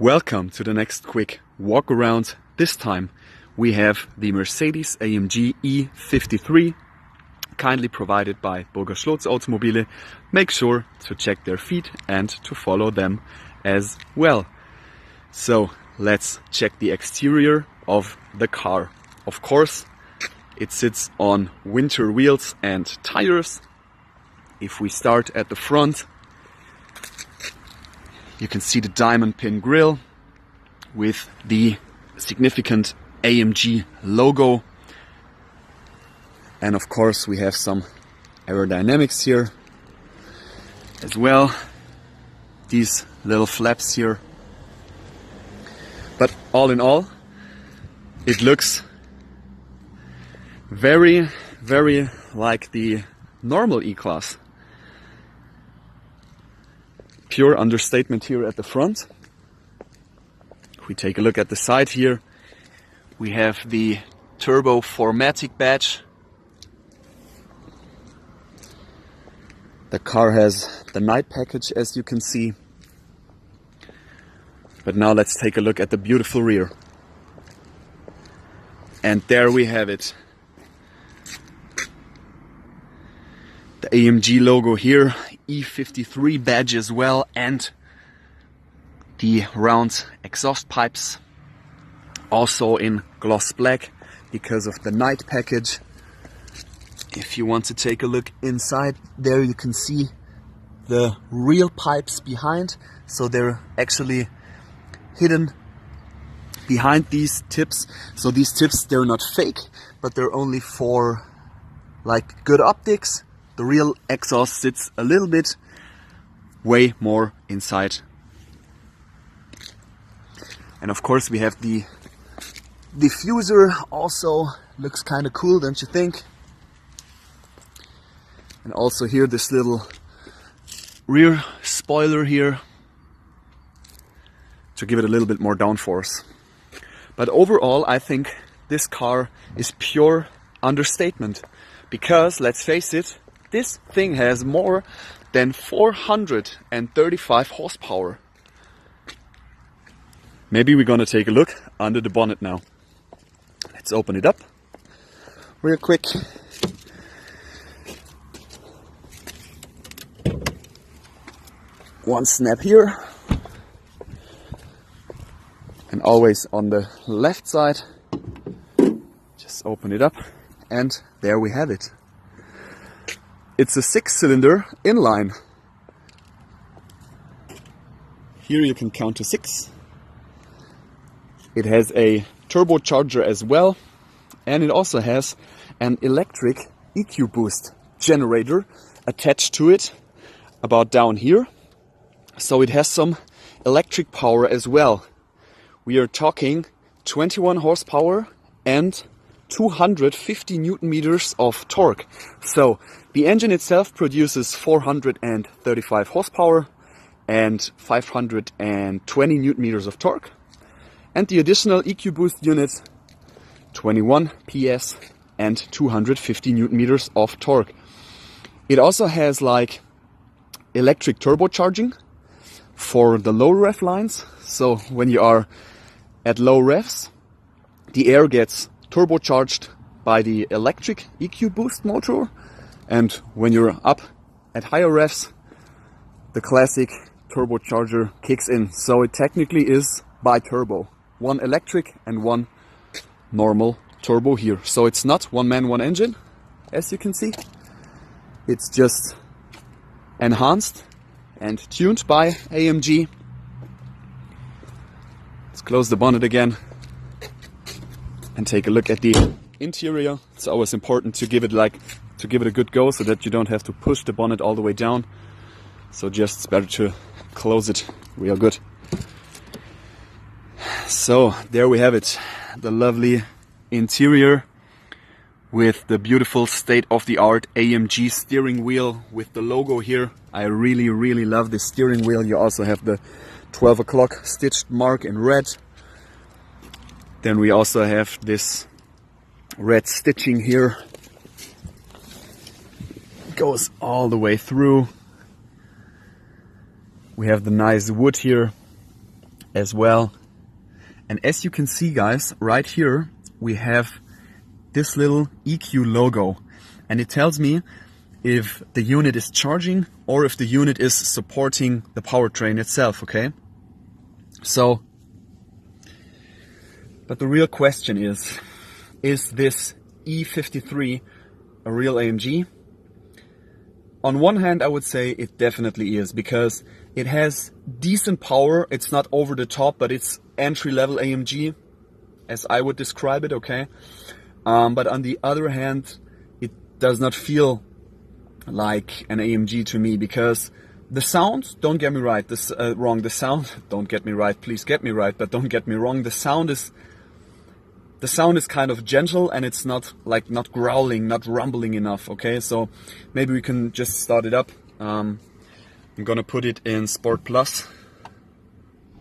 Welcome to the next quick walk around. This time we have the Mercedes AMG E53, kindly provided by Burgerschlotz Automobile. Make sure to check their feed and to follow them as well. So let's check the exterior of the car. Of course, it sits on winter wheels and tires. If we start at the front, you can see the diamond pin grille with the significant AMG logo. And of course we have some aerodynamics here as well. These little flaps here. But all in all, it looks very like the normal E-Class. Pure understatement here at the front. If we take a look at the side here, we have the Turbo 4MATIC badge. The car has the night package, as you can see. But now let's take a look at the beautiful rear. And there we have it. The AMG logo here, E53 badge as well, and the round exhaust pipes, also in gloss black because of the night package. If you want to take a look inside, there you can see the real pipes behind, so they're actually hidden behind these tips. So these tips, they're not fake, but they're only for like good optics. The real exhaust sits a little bit way more inside. And of course we have the diffuser, also looks kind of cool, don't you think? And also here this little rear spoiler here to give it a little bit more downforce. But overall I think this car is pure understatement, because let's face it, this thing has more than 435 horsepower. Maybe we're gonna take a look under the bonnet now. Let's open it up real quick. One snap here. And always on the left side. Just open it up and there we have it. It's a 6-cylinder inline. Here you can count to 6. It has a turbocharger as well, and it also has an electric EQ boost generator attached to it about down here. So it has some electric power as well. We are talking 21 horsepower and 250 Newton meters of torque. So the engine itself produces 435 horsepower and 520 Newton meters of torque. And the additional EQ boost unit, 21 PS and 250 Newton meters of torque. It also has like electric turbocharging for the low rev lines. So when you are at low revs, the air gets turbocharged by the electric EQ boost motor, and when you're up at higher revs, the classic turbocharger kicks in. So it technically is bi-turbo, one electric and one normal turbo here. So it's not one man, one engine, as you can see. It's just enhanced and tuned by AMG. Let's close the bonnet again and take a look at the interior. It's always important to give it a good go, so that you don't have to push the bonnet all the way down. So just it's better to close it real good. So there we have it, the lovely interior with the beautiful state-of-the-art AMG steering wheel with the logo here. I really love this steering wheel. You also have the 12 o'clock stitched mark in red. Then we also have this red stitching here. It goes all the way through. We have the nice wood here as well. And as you can see, guys, right here we have this little EQ logo, and it tells me if the unit is charging or if the unit is supporting the powertrain itself, okay? So, but the real question is this E53 a real AMG? On one hand, I would say it definitely is, because it has decent power. It's not over the top, but it's entry-level AMG, as I would describe it, okay? But on the other hand, it does not feel like an AMG to me, because the sound, don't get me right, wrong, the sound, don't get me right, please get me right, but don't get me wrong, the sound is kind of gentle, and it's not growling, not rumbling enough, okay? So maybe we can just start it up. I'm gonna put it in Sport Plus,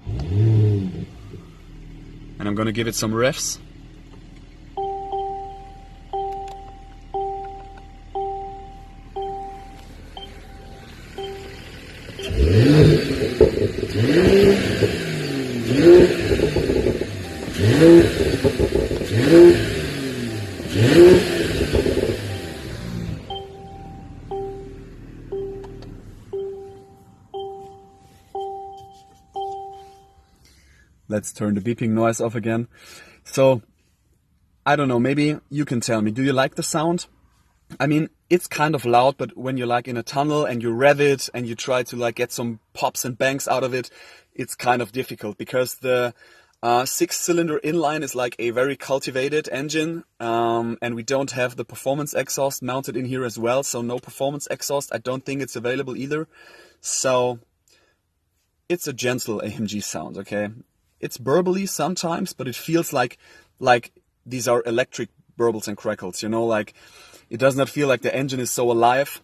and I'm gonna give it some revs. Let's turn the beeping noise off again. So, I don't know, maybe you can tell me, do you like the sound? I mean, it's kind of loud, but when you're like in a tunnel and you rev it and you try to like get some pops and bangs out of it, it's kind of difficult, because the 6-cylinder inline is like a very cultivated engine, and we don't have the performance exhaust mounted in here as well, so no performance exhaust. I don't think it's available either. So it's a gentle AMG sound, okay? It's burbly sometimes, but it feels like these are electric burbles and crackles, you know, like it does not feel like the engine is so alive.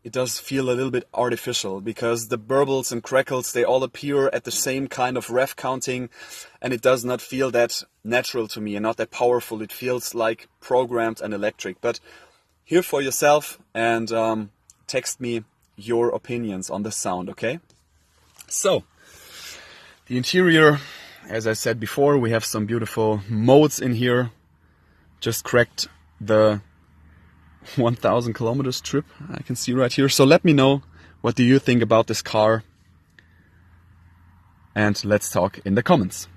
It does feel a little bit artificial, because the burbles and crackles, they all appear at the same kind of rev counting, and it does not feel that natural to me and not that powerful. It feels like programmed and electric. But hear for yourself and text me your opinions on the sound, okay? So, the interior, as I said before, we have some beautiful modes in here. Just cracked the 1,000 kilometers trip, I can see right here. So let me know, what do you think about this car? And let's talk in the comments.